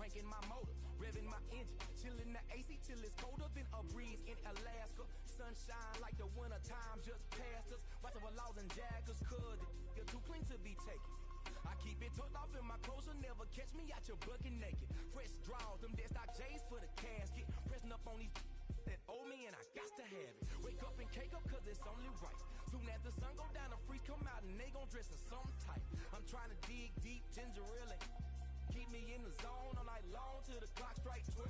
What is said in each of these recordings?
cranking my motor, revving my engine, chilling the AC till it's colder than a breeze in Alaska. Sunshine like the winter time just passed us. Watching for laws and jackers, cause you're too clean to be taken. I keep it tucked off in my clothes, you'll never catch me out your bucket naked. Fresh draws, them dead stock J's for the casket. Pressing up on these that owe me and I got to have it. Wake up and cake up cause it's only right. Soon as the sun go down, the freaks come out and they gon' dress in some type. I'm trying to dig deep, ginger ale. Keep me in the zone all night long till the clock strike 12.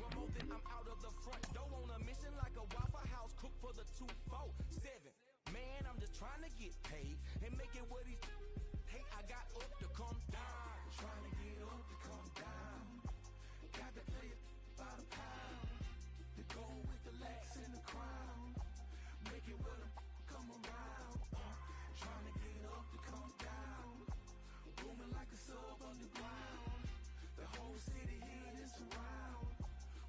One more thing, I'm out of the front door on a mission like a Waffle House cook for the 247. Man, I'm just trying to get paid and make it what he's. Hey, I got up to come down. Trying to get up to come down. Got to play it by the pound. To go with the lax and the crown. Make it with them come around. Trying to get up to come down. Booming like a sub underground. The whole city here is around.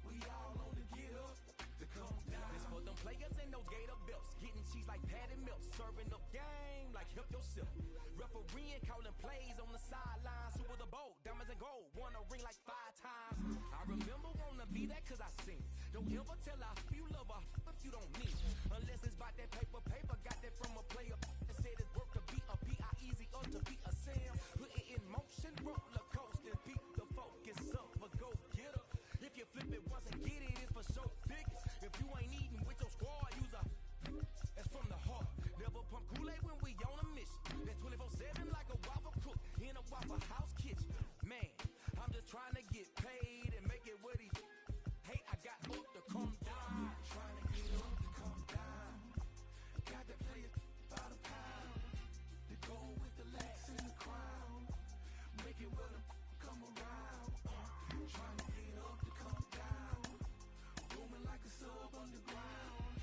We all on the get up to come down. It's for them players in those gator belts. Getting cheese like patty milk. Serving up game like help yourself. Refereeing, calling plays on the sideline. Super the bowl, diamonds and gold. Won a ring like 5 times. I remember wanna be that cause I seen. Don't ever tell her you love her if you don't need it. Unless it's about that paper. Got that from a player that said it's work to be a P.I.E.Z. or to be a Sam. Put it in motion, roller coaster. Beat the focus up for go getter. If you flip it once and get it, it's for show figures. If you ain't eating with your squad, use a. That's from the heart. Never pump Kool-Aid when we on a mission. That's 24/7 like a waffle cook in a Waffle House kitchen. Man, I'm just trying to get paid and make it what he. Hey, I got up to come down. Trying to get up to come down. Got to play it by the pound. To go with the lax and the crown. Make it with them come around. Trying to get up to come down. Booming like a sub underground.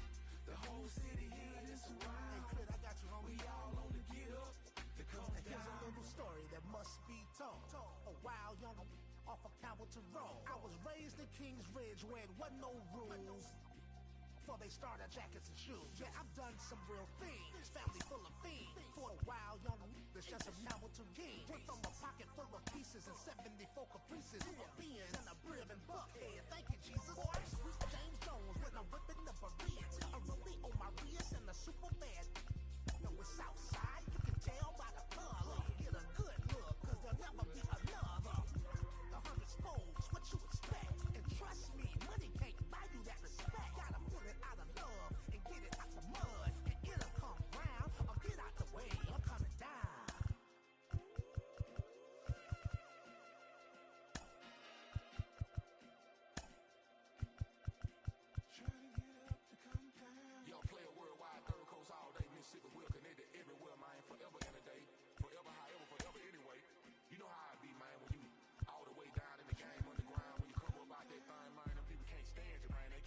The whole city here is around. Hey, Crit, I got you, homie. We all on the get up to come down. Here's a little story that must be told. A wild young off a Calverton Road. I was raised in Kings Ridge where it wasn't no rules. Before they started jackets and shoes. Yeah, I've done some real things. Family full of fiends. For a wild young that's just a Calverton king. Went from a pocket full of pieces and 74 caprices to a Benz and a Brib and Buckhead. Thank you, Jesus. Boy, sweet James Jones when I'm whipping the Bereans. A Rollie on my wrist and a super bad. No, it's Southside. You can tell by the color. Get a good look, cause there'll never be another. The 100 folds, what you expect? And trust me, money can't buy you that respect. Gotta put it out of love and get it out the mud. And it'll come round or get out the way. I'm coming down. Trying to get up to come down. Yo, play a worldwide third coast all day. Mississippi will connected everywhere, man. Forever and a day. Forever, however, forever anyway. You know how it be, man, when you all the way down in the game underground. When you come up out that thing, man, them people can't stand you, man. They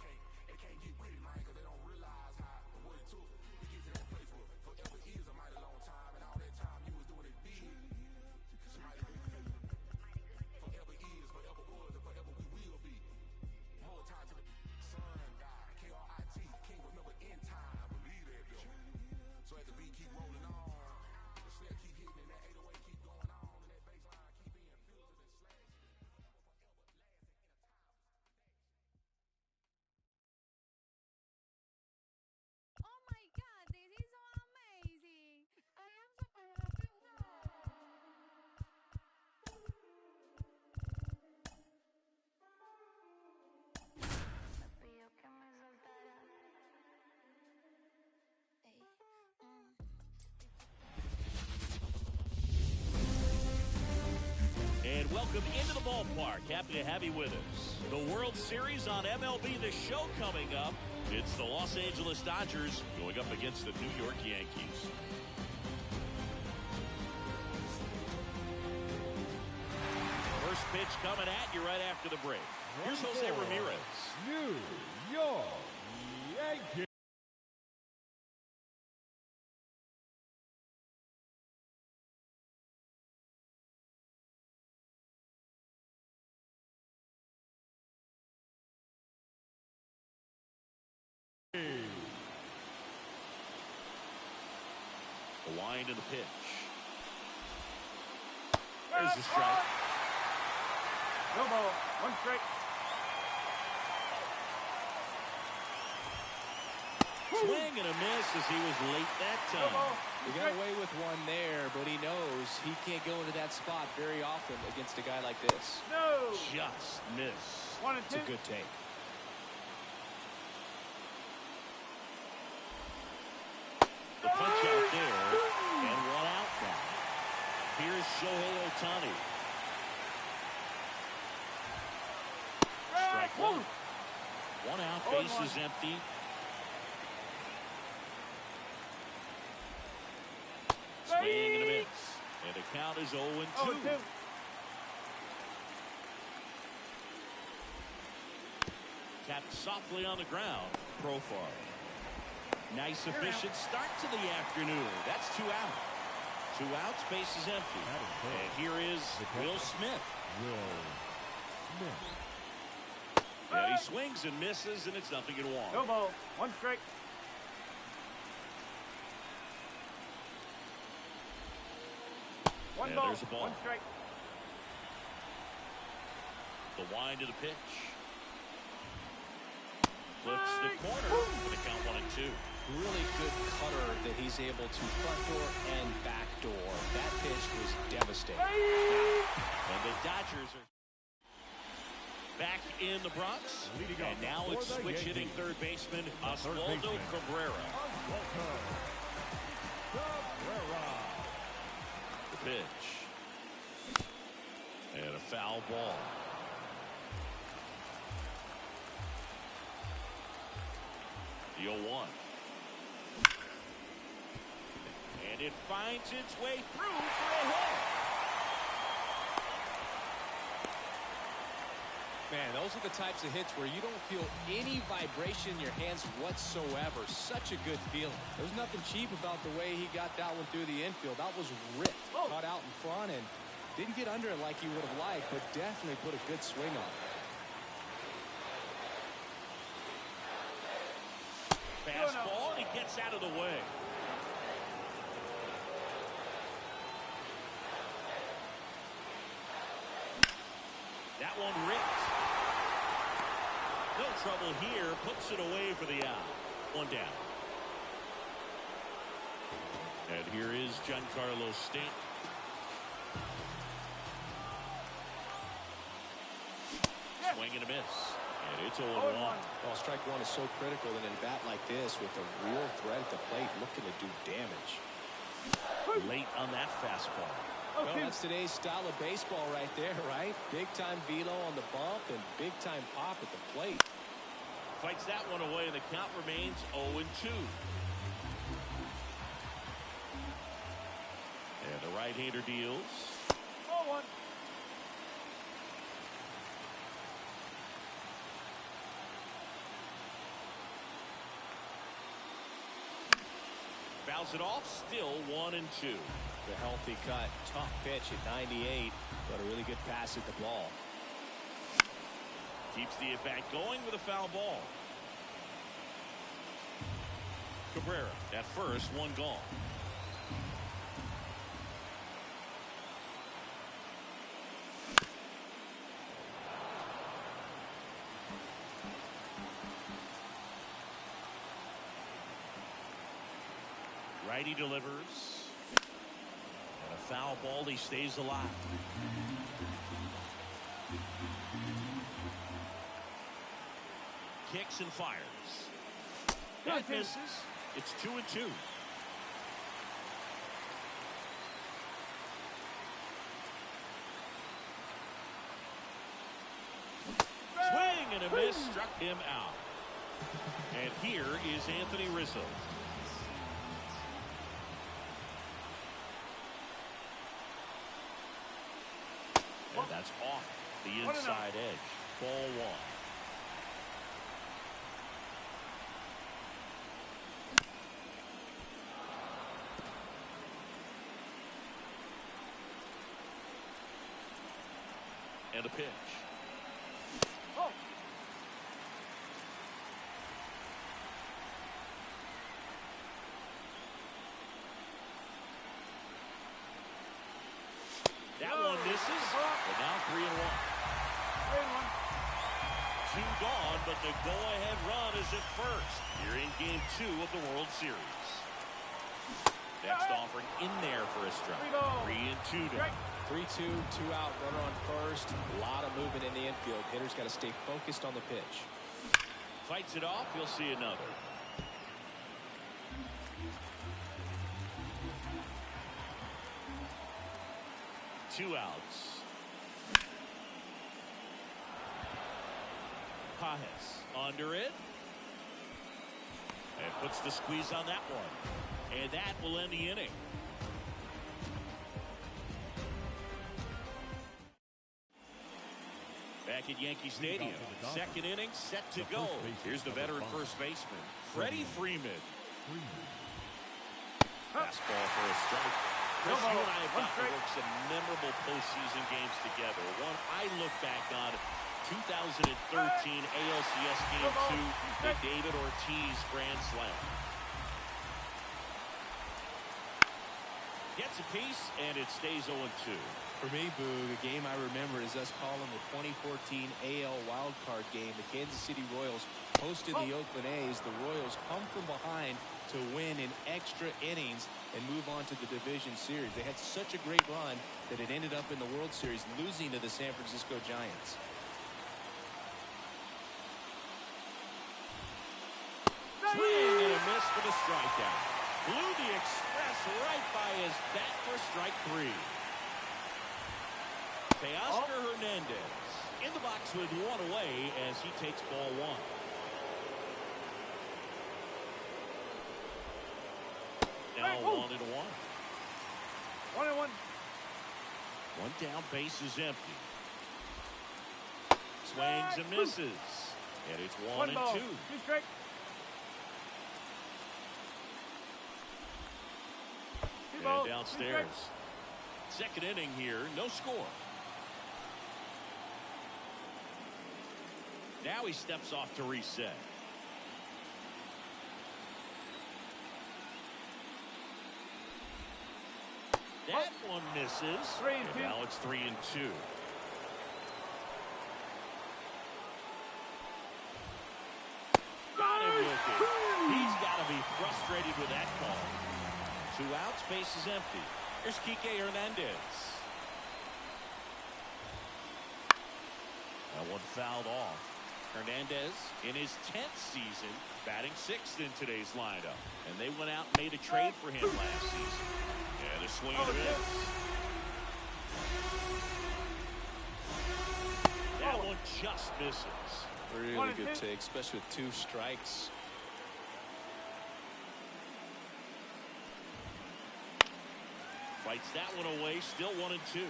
can't get with it, man, because they don't realize what it took to get to that place where forever is a mighty long time. And all that time you was doing it big. Somebody forever is, forever was, and forever we will be. More time to the sun, God, K-R-I-T, can't remember in time. Believe that, though. So as the beat keep rolling on, the snare keep hitting and that 808 keep going on, and that bass line keep being filtered and slashed. Oh my God, this is so amazing. I am so happy. And welcome into the ballpark. Happy to have you with us. The World Series on MLB The Show coming up. It's the Los Angeles Dodgers going up against the New York Yankees. First pitch coming at you right after the break. Here's Jose Ramirez. New York Yankees. The wind of the pitch. There's the strike. No ball. One strike. Swing and a miss as he was late that No time. ball. He got away with one there, but he knows he can't go into that spot very often against a guy like this. No. Just miss. 1 and It's 2. a good take. The punch out there, and one out now. Here's Shohei Ohtani. Strike one. One out, bases empty. Swing and a miss. And the count is 0-2. 0-2. Tapped softly on the ground. Profile. Nice efficient start to the afternoon. That's 2 out. 2 outs, bases empty. And here is Will Smith. And he swings and misses, and it's 0-1. No ball. 1 strike. One And ball. there's a ball. 1 strike. The wind to the pitch. Flips the corner for the count 1-2. Really good cutter that he's able to front door and back door. That pitch was devastating. And the Dodgers are back in the Bronx. And now it's switch hitting third baseman Oswaldo Cabrera. The pitch. And a foul ball. The 0-1. And it finds its way through for a hit. Man, those are the types of hits where you don't feel any vibration in your hands whatsoever. Such a good feeling. There's nothing cheap about the way he got that one through the infield. That was ripped. Caught out in front and didn't get under it like he would have liked, but definitely put a good swing on it. Fastball, and he gets out of the way. That one ripped. No trouble here. Puts it away for the out. 1 down. And here is Giancarlo Stanton. Swing and a miss. And it's 0-1. Well, strike one is so critical in a bat like this with a real threat at the plate looking to do damage. Late on that fastball. Well, that's today's style of baseball right there, right? Big-time velo on the bump and big-time pop at the plate. Fights that one away, and the count remains 0-2. And the right-hander deals. 0-1. Fouls it off, still 1-2. The healthy cut, tough pitch at 98, but a really good pass at the ball. Keeps the at-bat going with a foul ball. Cabrera at first, one gone. Righty delivers. And a foul ball, he stays alive. Kicks and fires. That misses. It's 2-2. Swing and a miss, struck him out. And here is Anthony Rizzo. And that's off the inside edge. Ball 1. And a pitch. Oh. That one misses. But now 3-1. 3-1. Two gone, but the go-ahead run is at first. You're in game 2 of the World Series. Next offering in there for a strike. 3-2 down. 3-2, 2 out, runner on first. A lot of movement in the infield. Hitter's got to stay focused on the pitch. Fights it off. You'll see another. Two outs. Pajes under it. And puts the squeeze on that one. And that will end the inning. Back at Yankee Stadium. Second inning set to go. Here's the veteran first baseman, Freddie Freeman. Fastball for a strike. Chris, you and I have got to work some memorable postseason games together. One I look back on, 2013 ALCS Game 2, the David Ortiz Grand Slam. Gets a piece, and it stays 0-2. For me, Boog, the game I remember is us calling the 2014 AL wildcard game. The Kansas City Royals hosted the Oakland A's. The Royals come from behind to win in extra innings and move on to the division series. They had such a great run that it ended up in the World Series, losing to the San Francisco Giants. Swing and a miss for the strikeout. Blew the express right by his bat for strike 3. Teoscar Hernandez in the box with one away as he takes ball 1. Now 1-1. 1-1. One down, base is empty. Swings and misses. And it's 1-2. 2 strike. And downstairs. Second inning here, no score. Now he steps off to reset. That one misses. 3-2. And now it's 3-2. Got him with it. He's got to be frustrated with that call. 2 outs, base is empty. Here's Kike Hernandez. That one fouled off. Hernandez in his 10th season, batting 6th in today's lineup. And they went out and made a trade for him last season. And a swing and a miss. That one just misses. Really good take, especially with 2 strikes. Fights that one away, still 1-2.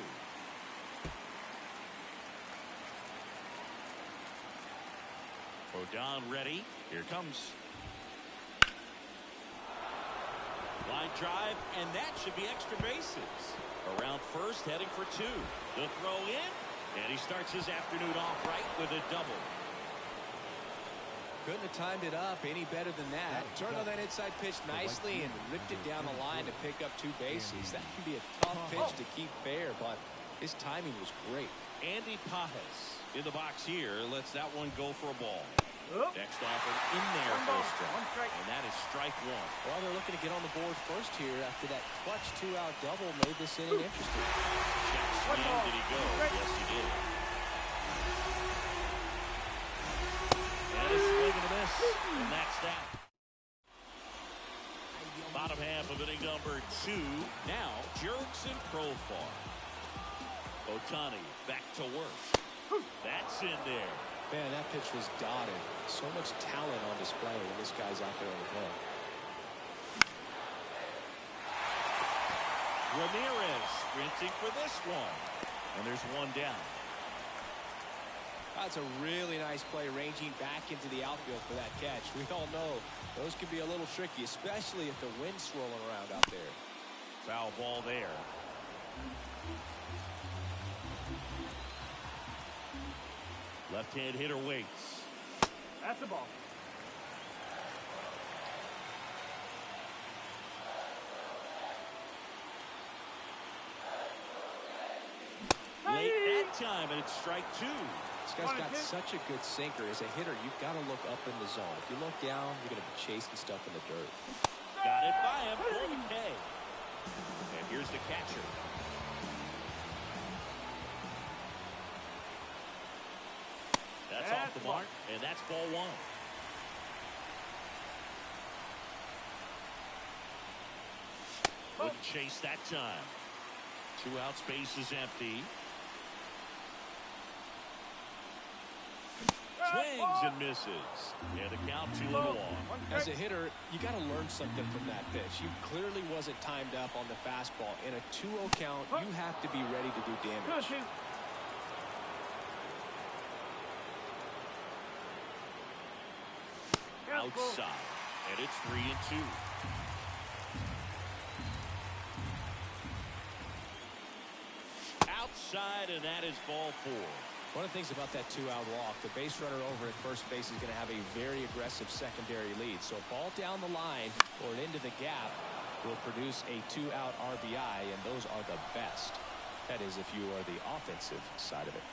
Rodon ready. Here comes. Line drive, and that should be extra bases. Around first, heading for 2. The throw in, and he starts his afternoon off right with a double. Couldn't have timed it up any better than that. Turned on that inside pitch nicely and ripped it down the line to pick up 2 bases. That can be a tough pitch to keep fair, but his timing was great. Andy Pajes in the box here lets that one go for a ball. Next offer in there for a strike. And that is strike 1. Well, they're looking to get on the board first here after that clutch 2-out double made this inning interesting. Check swing, did he go? Yes, he did. And a swing and a miss, and that's that. Bottom half of inning number 2. Now, Jurickson Profar. Ohtani back to work. That's in there. Man, that pitch was dotted. So much talent on display when this guy's out there on the hill. Ramirez sprinting for this one. And there's one down. That's a really nice play, ranging back into the outfield for that catch. We all know those can be a little tricky, especially if the wind's swirling around out there. Foul ball there. Left-hand hitter waits. That's the ball. Late, that time, and it's strike 2. This guy's got such a good sinker. As a hitter, you've got to look up in the zone. If you look down, you're going to be chasing stuff in the dirt. Got it by him for the K. And here's the catcher. That's off the mark, and that's ball 1. Wouldn't chase that time. 2 outs, base is empty. Swings and misses. And the count 2-1. As a hitter, you got to learn something from that pitch. You clearly wasn't timed up on the fastball. In a 2-0 count, you have to be ready to do damage. Outside, and it's 3-2. Outside, and that is ball 4. One of the things about that 2-out walk, the base runner over at first base is going to have a very aggressive secondary lead. So a ball down the line or into the gap will produce a 2-out RBI, and those are the best. That is if you are the offensive side of it.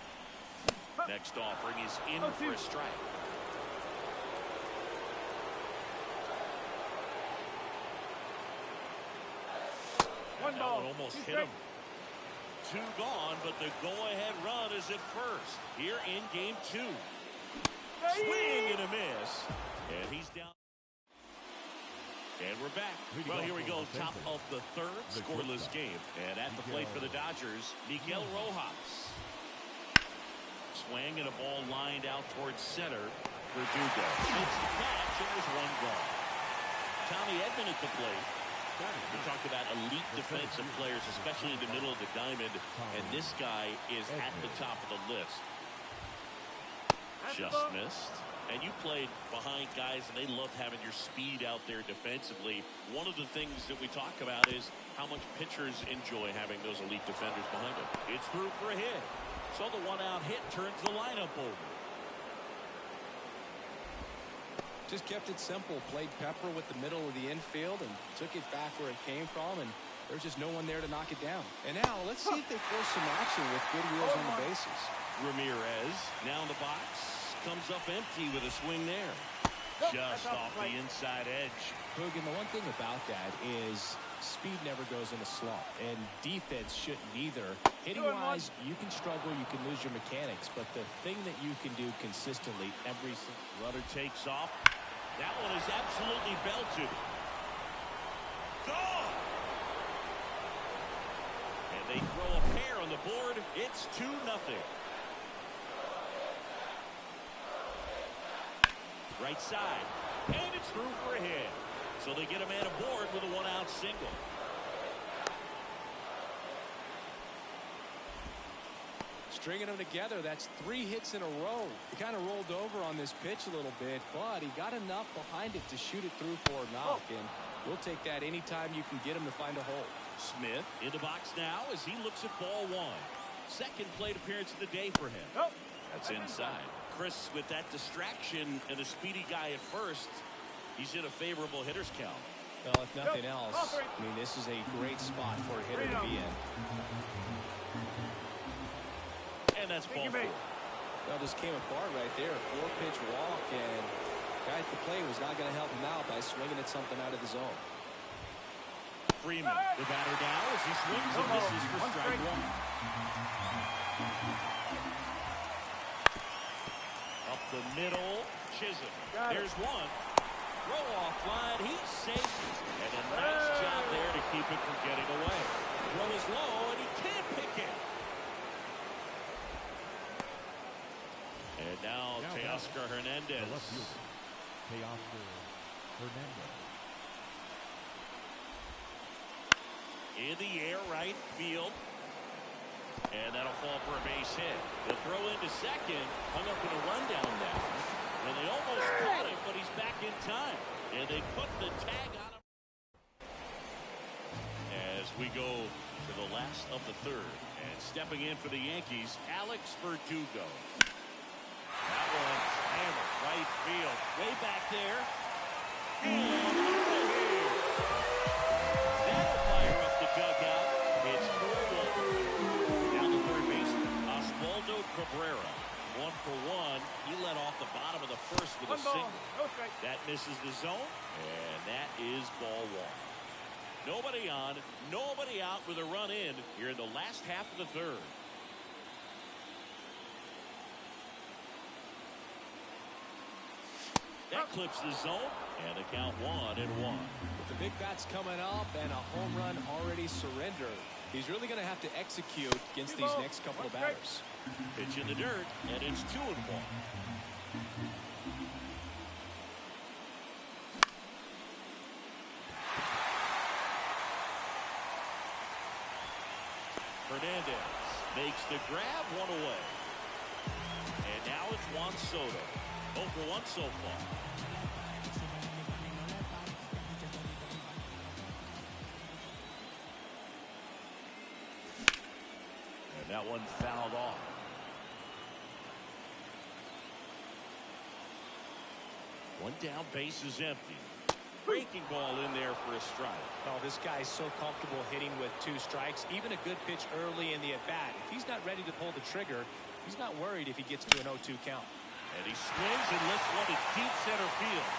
Next offering is in for a strike. One ball. Almost hit him. 2 gone, but the go-ahead run is at first. Here in game 2. Swing and a miss. And he's down. And we're back. Well, here we go. Top of the 3rd. Scoreless game. And at the plate for the Dodgers, Miguel Rojas. Swing and a ball lined out towards center. Verdugo makes the catch, and there's 1 gone. Tommy Edman at the plate. We talked about elite defensive players, especially in the middle of the diamond, and this guy is at the top of the list. Just missed. And you played behind guys, and they love having your speed out there defensively. One of the things that we talk about is how much pitchers enjoy having those elite defenders behind them. It's through for a hit. So the 1-out hit turns the lineup over. Just kept it simple. Played pepper with the middle of the infield and took it back where it came from, and there's just no one there to knock it down. And now let's see if they force some action with good wheels on the bases. Ramirez now in the box, comes up empty with a swing there. Just off the inside edge. Hogan, the one thing about that is speed never goes in a slump, and defense shouldn't either. Hitting-wise, you can struggle, you can lose your mechanics, but the thing that you can do consistently every single runner takes off. That one is absolutely belted. Gone! And they throw a pair on the board. It's 2-0. Right side. And it's through for a hit. So they get a man aboard with a 1-out single. Stringing them together, that's 3 hits in a row. He kind of rolled over on this pitch a little bit, but he got enough behind it to shoot it through for a knock, and we'll take that anytime you can get him to find a hole. Smith in the box now as he looks at ball 1. Second plate appearance of the day for him. That's inside. Chris, with that distraction and a speedy guy at first, he's in a favorable hitter's count. Well, if nothing else, I mean, this is a great spot for a hitter to be in. And that's ball 4. Well, just came apart right there. 4-pitch walk, and guy at the plate was not going to help him out by swinging at something out of the zone. Freeman, the batter now as he swings and misses for strike 1. Up the middle, Chisholm. There's one. Throw off line, he's safe. And a nice job there to keep it from getting away. Throw is low, and he can't pick it. And now Teoscar Hernandez. Teoscar Hernandez. In the air, right field. And that'll fall for a base hit. The throw into second, hung up in a rundown now. And they almost caught him, but he's back in time. And they put the tag on him. As we go to the last of the 3rd. And stepping in for the Yankees, Alex Verdugo. That one's hammered right field. Way back there. And that'll fire up the dugout. It's 4-1. Down to third base. Oswald Cabrera. 1 for 1. He led off the bottom of the first with a single. That misses the zone, and that is ball 1. Nobody on, nobody out with a run in here in the last half of the third. That clips the zone, and the count 1-1. With the big bats coming up and a home run already surrendered, he's really going to have to execute against these next couple of batters. Pitch in the dirt, and it's 2-1. Hernandez makes the grab, 1 away. And now it's Juan Soto. 0 for 1 so far. And that one fouled off. One down, base is empty. Breaking ball in there for a strike. Oh, this guy's so comfortable hitting with 2 strikes. Even a good pitch early in the at-bat. If he's not ready to pull the trigger, he's not worried if he gets to an 0-2 count. And he swings and lifts one to deep center field.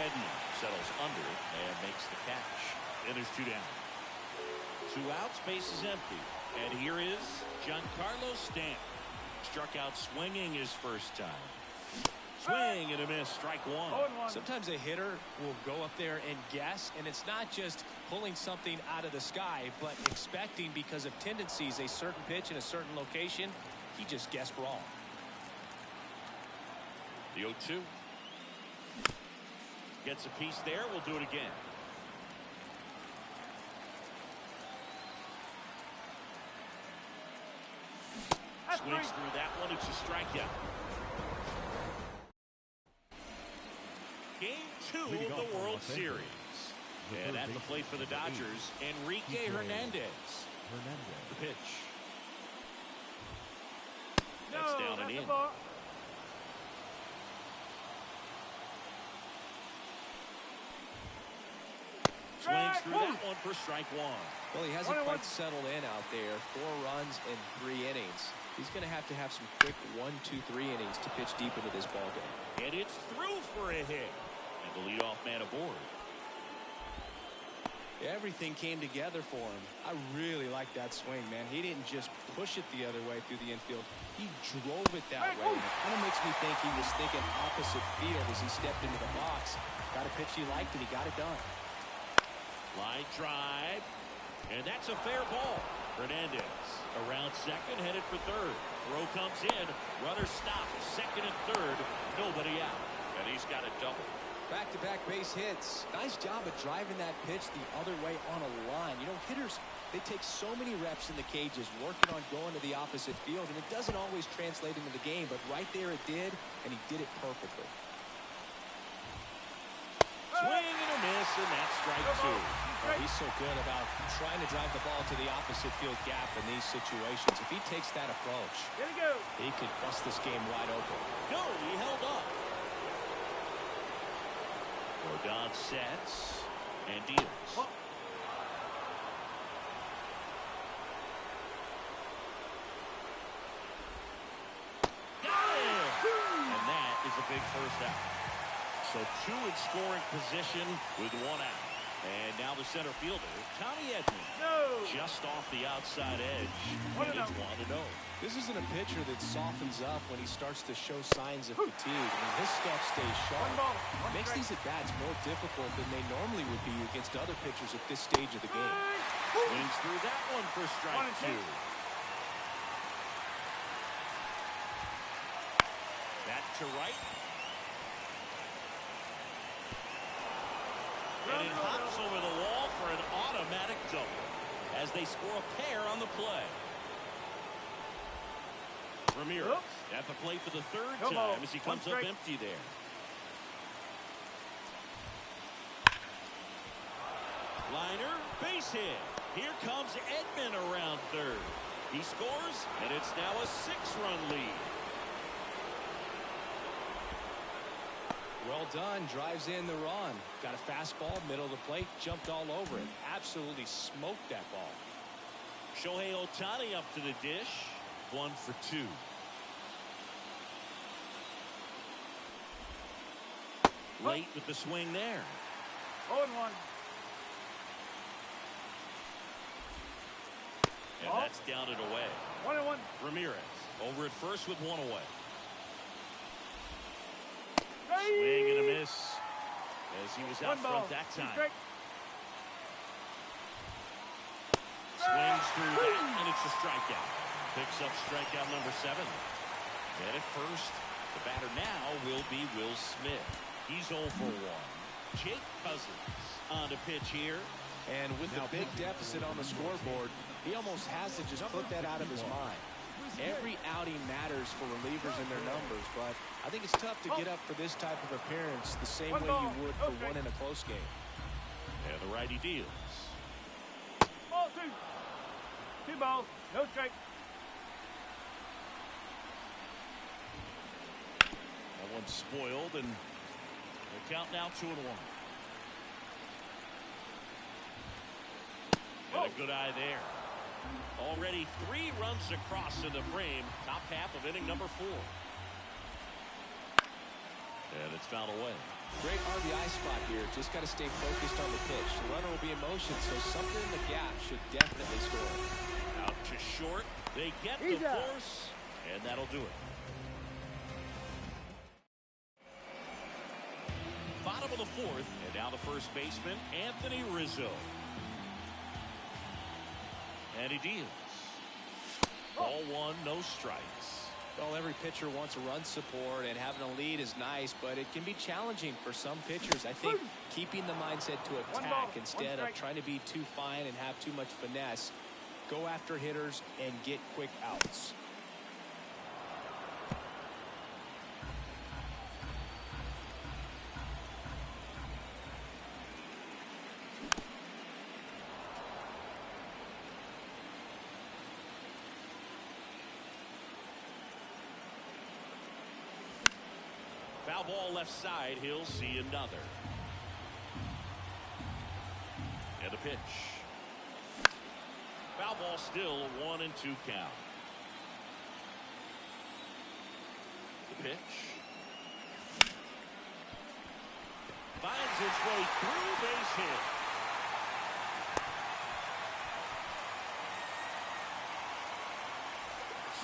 Edman settles under it and makes the catch. And there's 2 down. 2 outs, base is empty. And here is Giancarlo Stanton. Struck out swinging his first time. Swing and a miss, strike 1. Sometimes a hitter will go up there and guess, and it's not just pulling something out of the sky, but expecting because of tendencies a certain pitch in a certain location. He just guessed wrong. The 0-2. Gets a piece there. We'll do it again. Swings through that one. It's a strikeout. Game 2 of the World Series. And at the plate for the Dodgers, Enrique Hernandez. The pitch. That's down and in. Swings through that one for strike 1. Well, he hasn't quite settled in out there. 4 runs in 3 innings. He's going to have some quick 1, 2, 3 innings to pitch deep into this ball game. And it's through for a hit. And the leadoff man aboard. Everything came together for him. I really like that swing, man. He didn't just push it the other way through the infield. He drove it that way. It kind of makes me think he was thinking opposite field as he stepped into the box. Got a pitch he liked, and he got it done. Line drive. And that's a fair ball. Hernandez around second, headed for third. Throw comes in. Runner stopped. Second and third. Nobody out. And he's got a double. Back-to-back base hits. Nice job of driving that pitch the other way on a line. You know, hitters, they take so many reps in the cages working on going to the opposite field, and it doesn't always translate into the game, but right there it did, and he did it perfectly. Swing and a miss, and that's strike 2. Oh, he's so good about trying to drive the ball to the opposite field gap in these situations. If he takes that approach, he could bust this game wide open. No, he held up. Rodon sets and deals. Got him! And that is a big first out. So 2 in scoring position with 1 out. And now the center fielder, Tommy Edman. Just off the outside edge. It's 1-0. This isn't a pitcher that softens up when he starts to show signs of fatigue. I mean, his stuff stays sharp. It makes these at-bats more difficult than they normally would be against other pitchers at this stage of the game. Swings through that one for strike 2. Back to right. And it hops over the wall for an automatic double as they score a pair on the play. Ramirez at the plate for the 3rd time as he comes up empty there. Liner, base hit. Here comes Edman around third. He scores, and it's now a 6-run lead. Well done. Drives in the run. Got a fastball, middle of the plate, jumped all over it. Absolutely smoked that ball. Shohei Ohtani up to the dish. 1 for 2. Late with the swing there. 0-1. And that's down and away. 1-1. Ramirez over at first with one away. Swing and a miss as he was out front that time. Swings through that, and it's a strikeout. Picks up strikeout number 7. And at first, the batter now will be Will Smith. He's 0 for 1. Jake Cousins on the pitch here. And with the big deficit on the scoreboard, he almost has to just put that out of his mind. Every outing matters for relievers and their numbers, but I think it's tough to get up for this type of appearance the same way you would for one in a close game. And the righty deals. Ball 2. 2 balls, no strike. That one's spoiled, and the count now 2-1. Got a good eye there. Already 3 runs across in the frame. Top half of inning number 4. And it's fouled away. Great RBI spot here. Just got to stay focused on the pitch. The runner will be in motion, so something in the gap should definitely score. Out to short. They get the force, and that'll do it. Bottom of the 4th, and now the first baseman, Anthony Rizzo. And he deals. Ball 1, no strikes. Well, every pitcher wants a run support, and having a lead is nice, but it can be challenging for some pitchers. I think keeping the mindset to attack instead of trying to be too fine and have too much finesse. Go after hitters and get quick outs. Foul ball left side. He'll see another. And a pitch. Foul ball still a 1-2 count. The pitch. Finds its way through, base hit.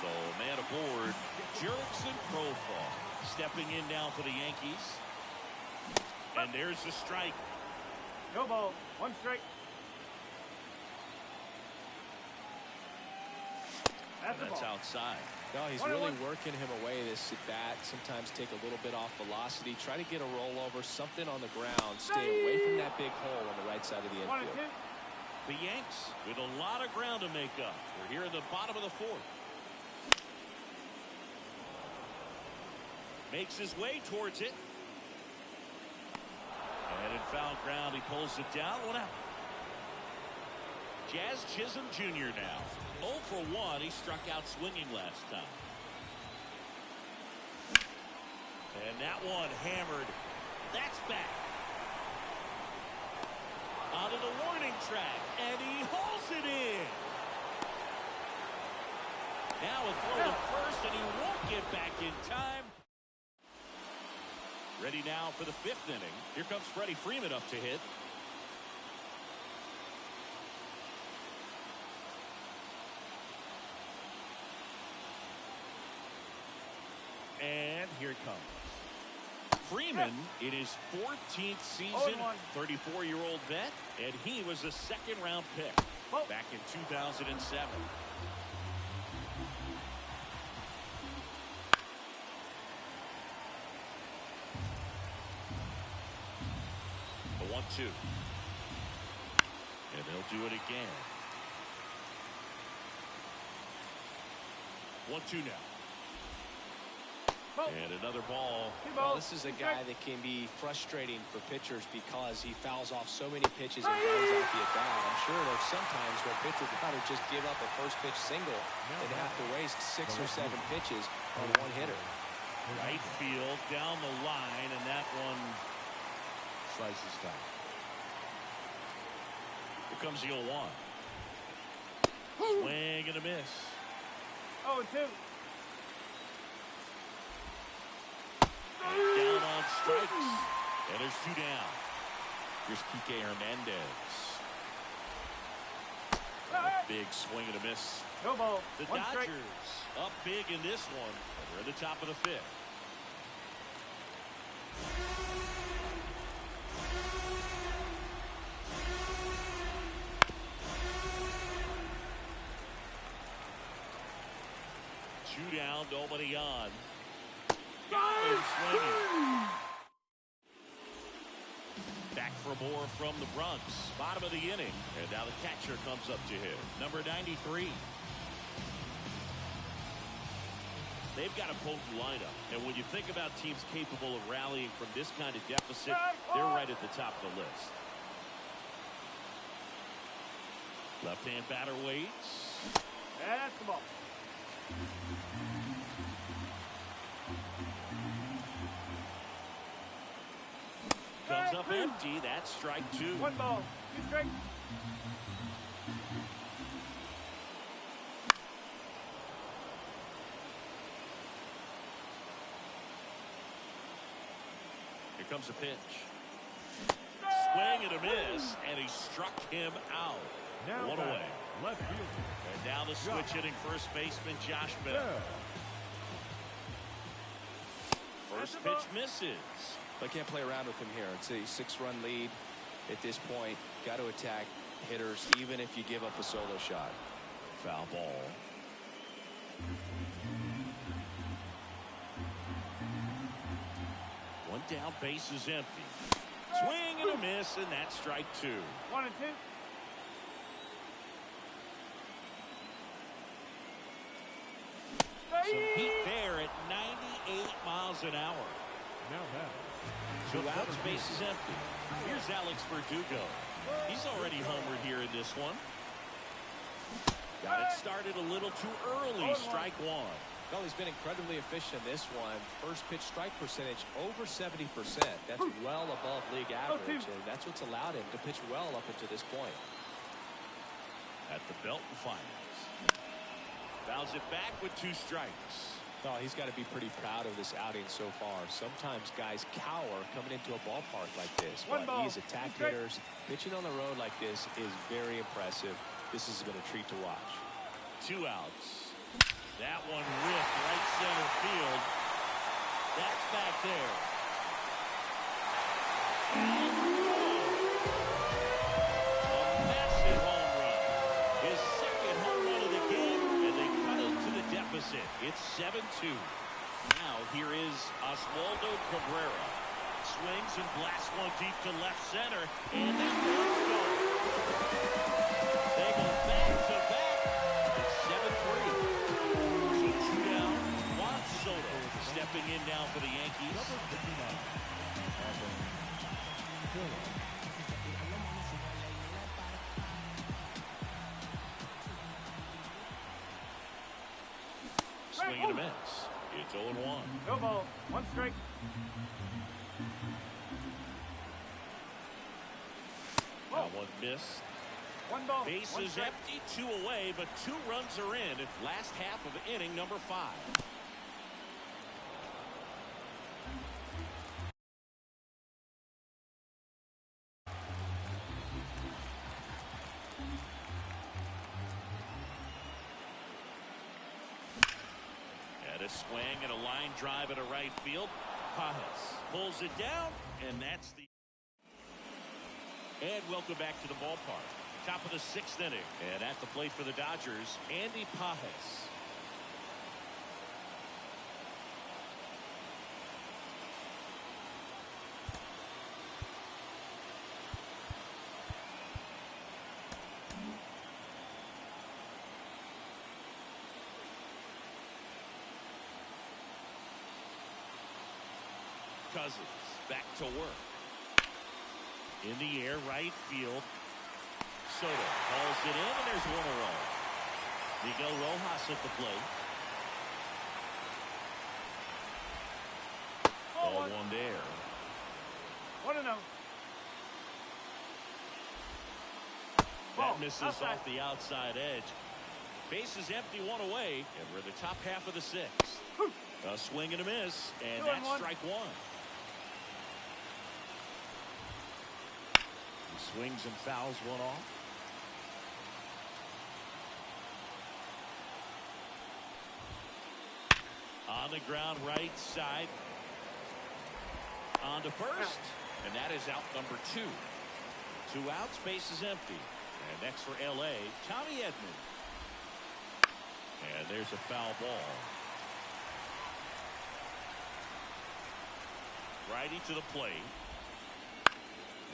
So man aboard, Jurickson Profar stepping in now for the Yankees. And there's the strike. No ball, 1 strike. That's outside. No, he's really working him away this at bat. Sometimes take a little bit off velocity. Try to get a rollover, something on the ground. Stay away from that big hole on the right side of the infield. The Yanks with a lot of ground to make up. We're here in the bottom of the 4th. Makes his way towards it. And in foul ground, he pulls it down. 1 out. Jazz Chisholm Jr. now. 0 for 1. He struck out swinging last time. And that one hammered. That's back. Onto the warning track. And he hauls it in. Now a throw to first, and he won't get back in time. Ready now for the 5th inning. Here comes Freddie Freeman up to hit. And here it comes. Freeman in his 14th season, 34-year-old vet, and he was a 2nd-round pick back in 2007. The 1-2. And they'll do it again. 1-2 now. And another ball. Well, this is a guy that can be frustrating for pitchers because he fouls off so many pitches and runs out the at bat. I'm sure there's sometimes where pitchers would rather just give up a first pitch single than have to waste 6 or 7 pitches on one hitter. Right field down the line, and that one slices down. Here comes the 0-1. Swing and a miss. 0-2. Down on strikes. And there's 2 down. Here's Kike Hernandez. A big swing and a miss. No ball. The 1 strike. Dodgers up big in this one. They're at the top of the 5th. Two down, nobody on. Got him swinging. Back for more from the Bronx. Bottom of the inning. And now the catcher comes up to him. Number 93. They've got a potent lineup. And when you think about teams capable of rallying from this kind of deficit, they're right at the top of the list. Left-hand batter waits. That's the ball. Comes up empty. That's strike 2. 1 ball. 2 strikes. Here comes a pitch. Swing and a miss, and he struck him out. Now One away. left fielder. And now the switch hitting first baseman Josh Bell. Yeah. First pitch misses. But can't play around with him here. It's a 6-run lead at this point. Got to attack hitters even if you give up a solo shot. Foul ball. One down, base is empty. Swing and a miss, and that's strike 2. 1 and 2. Some heat there at 98 miles an hour. Now that. 2 outs, base is empty. Here's Alex Verdugo. He's already homered here in this one. Got it started a little too early. Strike 1. Well, he's been incredibly efficient in this one. First pitch strike percentage over 70%. That's well above league average, and that's what's allowed him to pitch well up until this point. At the belt and finals. Fouls it back with 2 strikes. Oh, he's got to be pretty proud of this outing so far. Sometimes guys cower coming into a ballpark like this, but he's attacked hitters. Pitching on the road like this is very impressive. This has been a treat to watch. 2 outs. That one whipped right center field. That's back there. A massive home run. His 2nd home run of the game, and they cut it to the deficit. It's 7-2. Now here is Oswaldo Cabrera. Swings and blasts one deep to left center, and they go. They go back to back. It's 7-3. So 2 down. Juan Soto stepping in now for the Yankees. Swing and a miss. It's 0-1. No ball. 1 strike. That one missed. 1 ball. Base 1 is strike. empty, 2 away, but 2 runs are in. Last half of inning number 5. And a swing and a line drive at a right field. Pajes pulls it down, and that's the. And welcome back to the ballpark. Top of the 6th inning. And at the plate for the Dodgers, Andy Pajes. Cousins back to work. In the air, right field. Soto calls it in, and there's 1 away. Miguel Rojas at the plate. Ball 1 there. 1-0. That misses off the outside edge. Base is empty, one away, and we're in the top half of the sixth. A swing and a miss, and that's strike one. He swings and fouls one off. On the ground, right side. On to first, and that is out number 2. 2 outs, base is empty. And next for L.A., Tommy Edman. And there's a foul ball. Righty to the plate.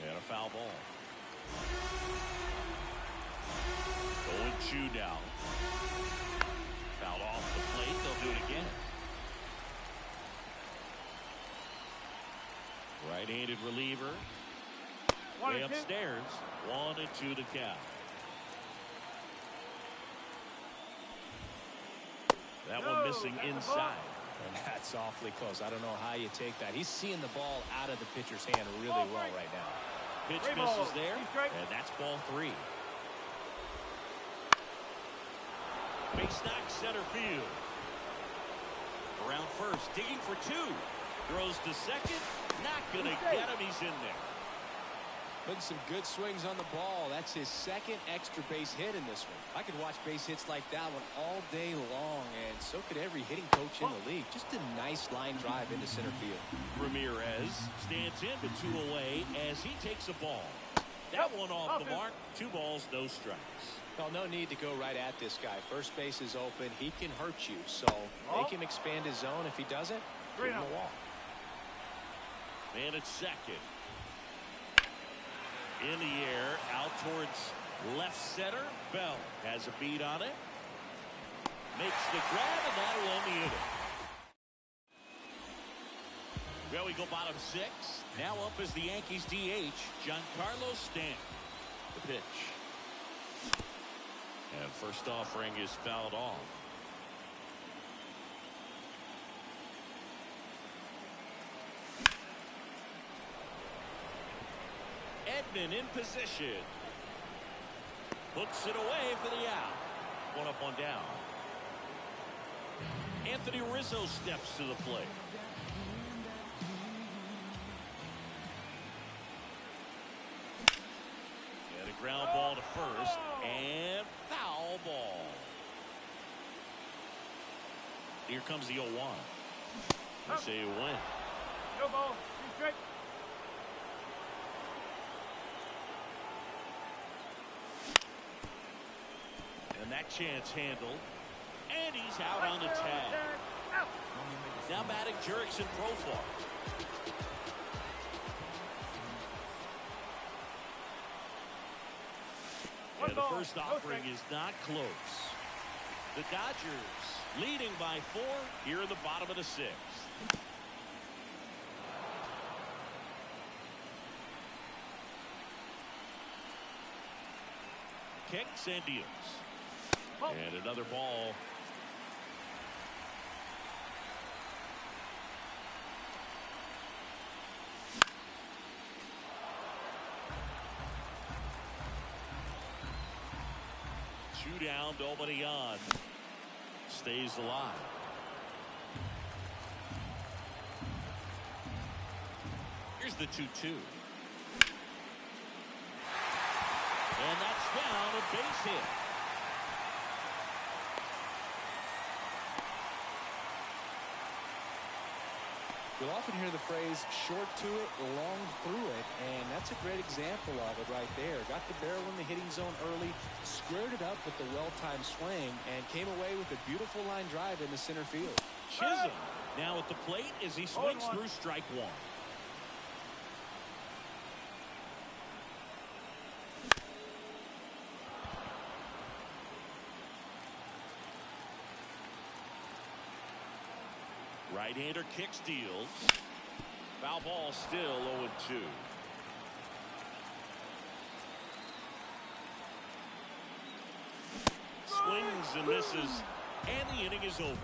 And a foul ball. 0-2 now. Fouled off the plate. They'll do it again. Right-handed reliever. Way upstairs. 1-2 to count. That one missing inside. And that's awfully close. I don't know how you take that. He's seeing the ball out of the pitcher's hand really well right now. Pitch misses there, and that's ball 3. Base knock center field. Around first, digging for 2. Throws to second. Not going to get him. He's in there. Putting some good swings on the ball. That's his second extra base hit in this one. I could watch base hits like that one all day long, and so could every hitting coach in the league. Just a nice line drive into center field. Ramirez stands in with 2 away as he takes a ball. That one off the mark. 2 balls, no strikes. Well, no need to go right at this guy. First base is open. He can hurt you, so make him expand his zone. If he doesn't, give him a walk. Man at second. In the air, out towards left center. Bell has a beat on it. Makes the grab, and that'll end the inning. Well, we go bottom 6. Now up is the Yankees DH, Giancarlo Stanton. The pitch. And first offering is fouled off. Edman in position. Puts it away for the out. 1 up, 1 down. Anthony Rizzo steps to the plate. And a ground ball to first. And foul ball. Here comes the 0-1. I say a win. No ball. 2 straight. And that chance handled. And he's out on the tag. Now batting Jurickson Profar. And the first offering is not close. The Dodgers leading by 4 here in the bottom of the 6th. Kicks and deals. And another ball. Two down, nobody on. Stays alive. Here's the 2-2. And that's down, a base hit. You'll often hear the phrase short to it, long through it, and that's a great example of it right there. Got the barrel in the hitting zone early, squared it up with the well-timed swing, and came away with a beautiful line drive in the center field. Chisholm now at the plate as he swings through strike 1. Right-hander kicks, deals. Foul ball still 0-2. Swings and misses, and the inning is over.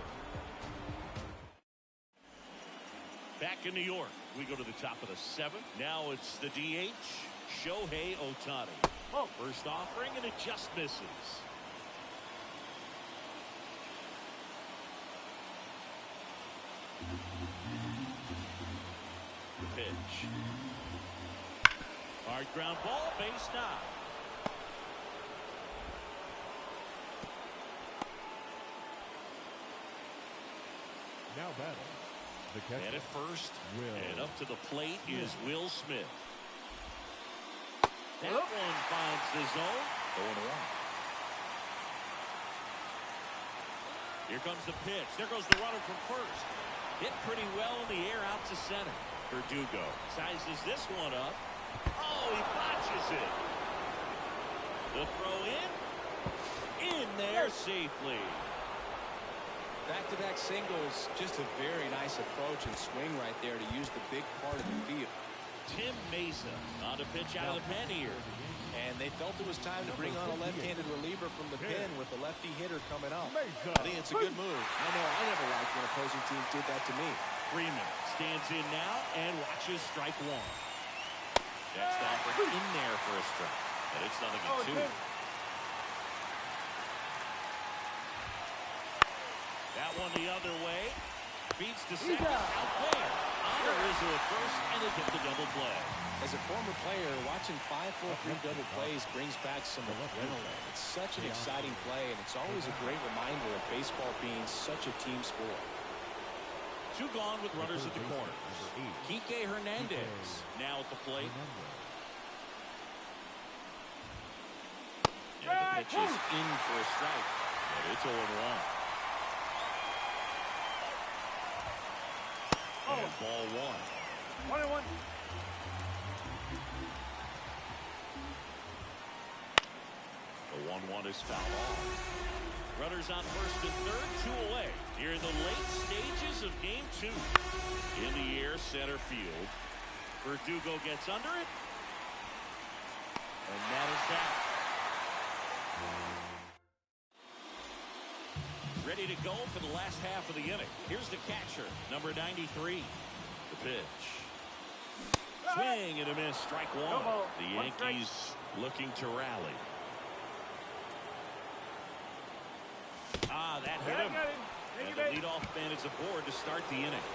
Back in New York, we go to the top of the 7th. Now it's the DH, Shohei Ohtani. First offering, and it just misses. pitch. Hard ground ball, base knock. Now batting, the catcher. And at first, Will. and up to the plate is Will Smith. That one finds the zone. 0-1. Here comes the pitch. There goes the runner from first. Hit pretty well in the air out to center. Verdugo sizes this one up. Oh, he botches it. The throw in there safely. Back-to-back singles, just a very nice approach and swing right there to use the big part of the field. Tim Mesa on to pitch out of the pen here. And they felt it was time to bring on a left-handed reliever from the pen with the lefty hitter coming up. Mesa. I think it's a good move. I know I never liked when opposing teams did that to me. Freeman stands in now and watches strike one. Next offer in there for a strike. And it's 0-2. That one the other way. Beats to second. Out there. On to Rizzo at first, and they get the double play. As a former player, watching 5-4-3 double plays brings back some adrenaline. It's such an exciting play, and it's always a great reminder of baseball being such a team sport. 2 gone with runners at the corners. Kike Hernandez now at the plate. And the pitch is in for a strike. But it's 0-1. And ball 1. 1-1. The 1-1 is fouled off. Runners on first and third, 2 away. Here in the late stages of game 2. In the air, center field. Verdugo gets under it. And that is that. Ready to go for the last half of the inning. Here's the catcher, number 93. The pitch. Swing and a miss, strike one. The Yankees looking to rally. Ah, that hit him. And the leadoff man is aboard to start the inning.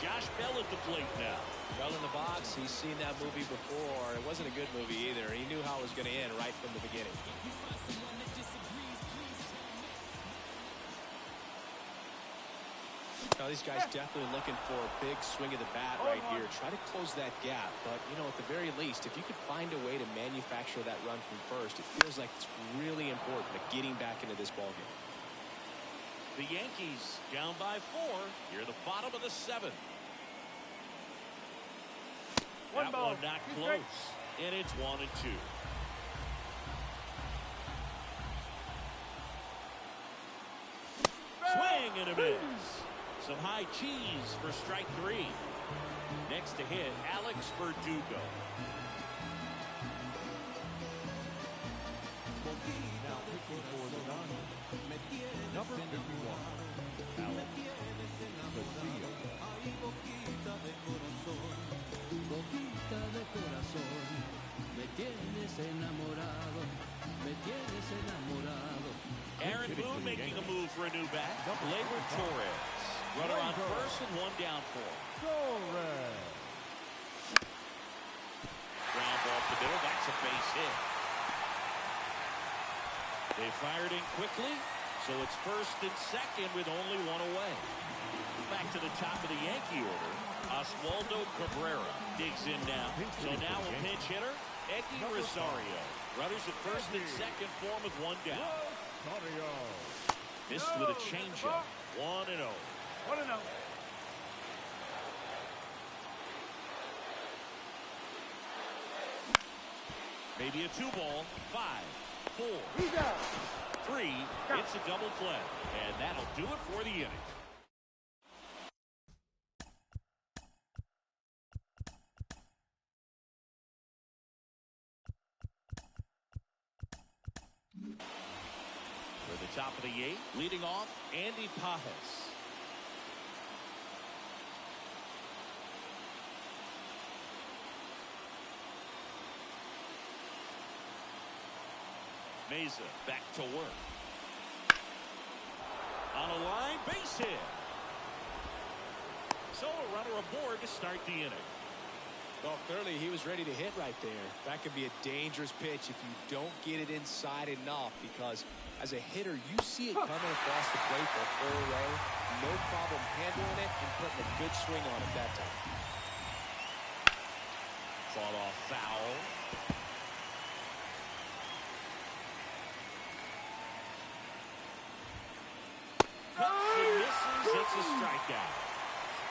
Josh Bell at the plate now. Bell in the box. He's seen that movie before. It wasn't a good movie either. He knew how it was going to end right from the beginning. Now, these guys definitely looking for a big swing of the bat right here. Try to close that gap. But, you know, at the very least, if you could find a way to manufacture that run from first, it feels like it's really important to getting back into this ballgame. The Yankees down by 4 near the bottom of the 7th. That one not close. And it's 1-2. Swing and a miss. Some high cheese for strike 3. Next to hit, Alex Verdugo. Now pitching for the Dodgers, number 51, Alex Castillo. Boquita de corazón, me tienes enamorado, me tienes enamorado. Aaron Boone making a move for a new bat. Labor Torres. Runner on first and 1 down for him. Torres. Ground ball up the middle. That's a base hit. They fired in quickly, so it's first and second with only 1 away. Back to the top of the Yankee order. Oswaldo Cabrera digs in now. So now a pinch hitter, Eddie Rosario. Runners at first and second for him with 1 down. Rosario. Missed with a changeup. 1-0. 1-0. Maybe a 2-ball. 5, 4, 3. It's a double play. And that'll do it for the inning. For the top of the 8th, leading off, Andy Pajes. Mesa back to work. On a line, base hit. So a runner aboard to start the inning. Well, clearly he was ready to hit right there. That could be a dangerous pitch if you don't get it inside enough, because as a hitter, you see it coming across the plate the whole way. No problem handling it and putting a good swing on it that time. Fought off foul. Cuts and misses. It's a strikeout.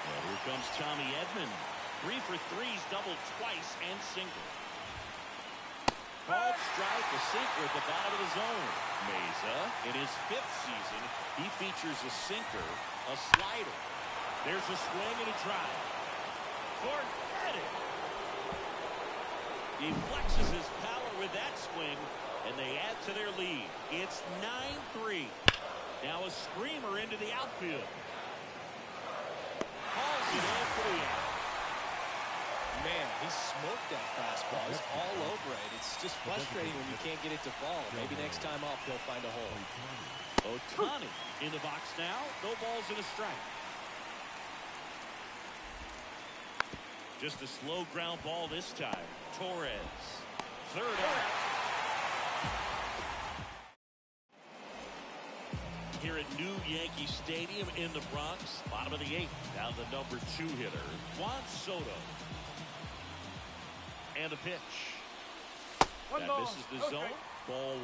And here comes Tommy Edman. 3 for 3s, doubled twice and single. Called strike, a sinker at the bottom of the zone. Mesa, in his 5th season, he features a sinker, a slider. There's a swing and a drive. Forget it. He flexes his power with that swing, and they add to their lead. It's 9-3. Now a screamer into the outfield. Calls it in for the out. Man, he smoked that fastball. He's all over it. It's just frustrating when you can't get it to fall. Maybe next time up he'll find a hole. Ohtani in the box now. No balls and a strike. Just a slow ground ball this time. Torres. Third out. Here at New Yankee Stadium in the Bronx. Bottom of the 8th. Now the number 2 hitter, Juan Soto. And a pitch. That misses the zone. Ball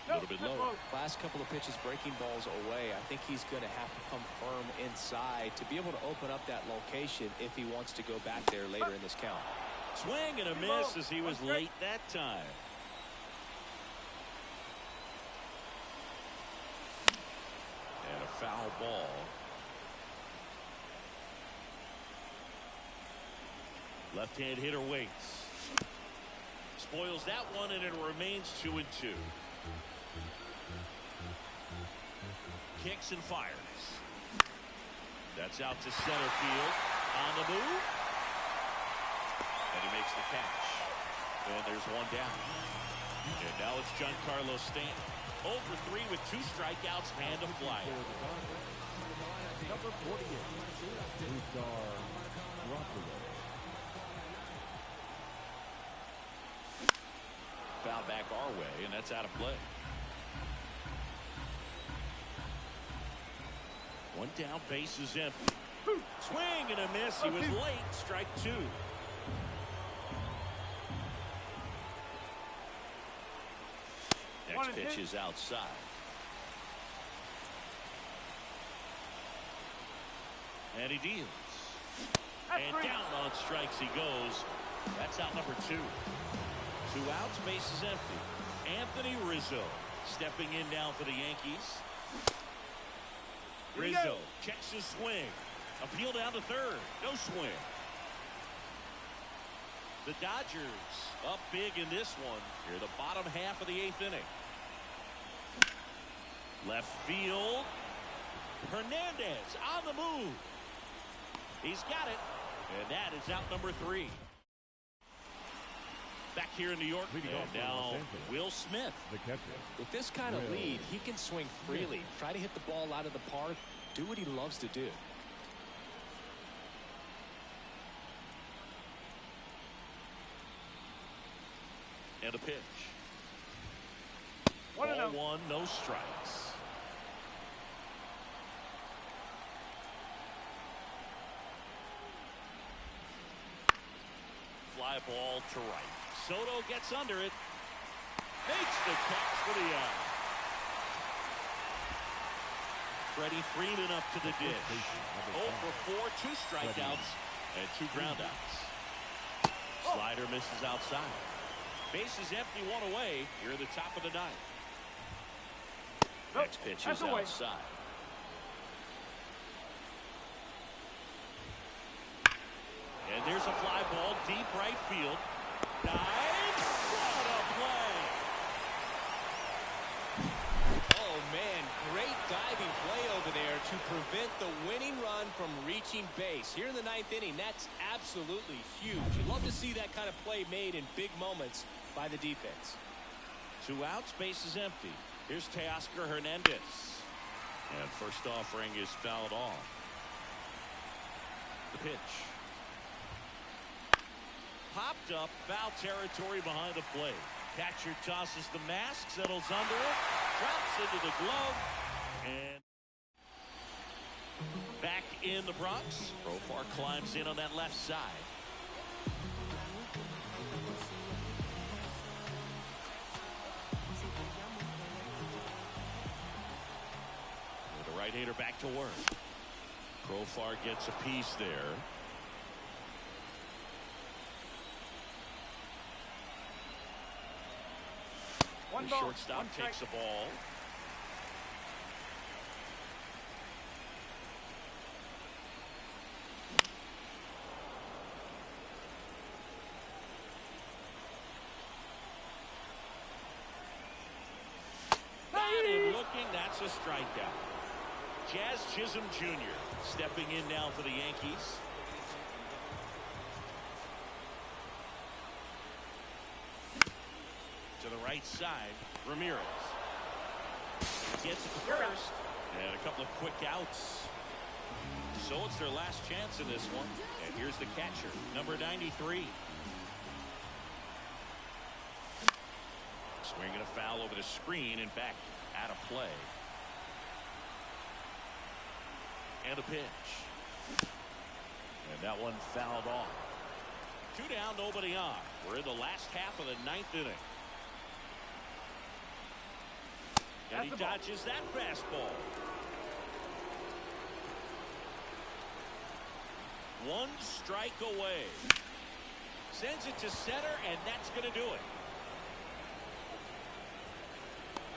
1. A little bit low. Last couple of pitches breaking balls away. I think he's going to have to come firm inside to be able to open up that location if he wants to go back there later in this count. Swing and a miss as he was late that time. And a foul ball. Left-hand hitter waits. Spoils that one, and it remains 2-2. Kicks and fires. That's out to center field. On the move. And he makes the catch. And there's one down. And now it's Giancarlo Stanton. 0 for 3 with 2 strikeouts and a flyer. Number 48, Rustar Rockaway. Foul back our way, and that's out of play. One down, base is empty. Swing and a miss. He was late. Strike 2. Next pitch is outside. And he deals. And down on strikes he goes. That's out number 2. 2 outs, base is empty. Anthony Rizzo stepping in now for the Yankees. Rizzo checks his swing. Appeal down to third. No swing. The Dodgers up big in this one. Here the bottom half of the 8th inning. Left field. Hernandez on the move. He's got it. And that is out number 3. Back here in New York, and now Will Smith. The catcher. With this kind of lead, he can swing freely. Try to hit the ball out of the park. Do what he loves to do. And a pitch. Ball 1, no strikes. Fly ball to right. Soto gets under it. Makes the catch for the out. Freddie Freeman up to the dish. 0 for 4, 2 strikeouts, and 2 groundouts. Slider misses outside. Base is empty, 1 away. Here at the top of the 9th. Next pitch is outside. And there's a fly ball, deep right field. Dive. What a play. Oh, man, great diving play over there to prevent the winning run from reaching base. Here in the 9th inning, that's absolutely huge. You love to see that kind of play made in big moments by the defense. 2 outs, base is empty. Here's Teoscar Hernandez. And first offering is fouled off. The pitch. Popped up, foul territory behind the plate. Catcher tosses the mask, settles under it, drops into the glove, and back in the Bronx. Profar climbs in on that left side. With the right-hander back to work. Profar gets a piece there. One The ball, shortstop one strike. takes the ball. Got him looking. That's a strikeout. Jazz Chisholm Jr. stepping in now for the Yankees. To the right side, Ramirez gets it first, and a couple of quick outs. So it's their last chance in this one. And here's the catcher, number 93. Swinging a foul over the screen and back out of play. And a pitch. And that one fouled off. 2 down, nobody on. We're in the last half of the 9th inning. And he dodges that fastball. 1 strike away. Sends it to center, and that's going to do it.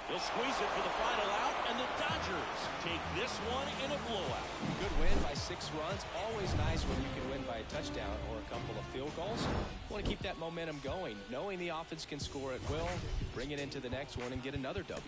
They'll squeeze it for the final out, and the Dodgers take this one in a blowout. Good win by 6 runs. Always nice when you can win by a touchdown or a couple of field goals. Want to keep that momentum going, knowing the offense can score at will, bring it into the next one, and get another W.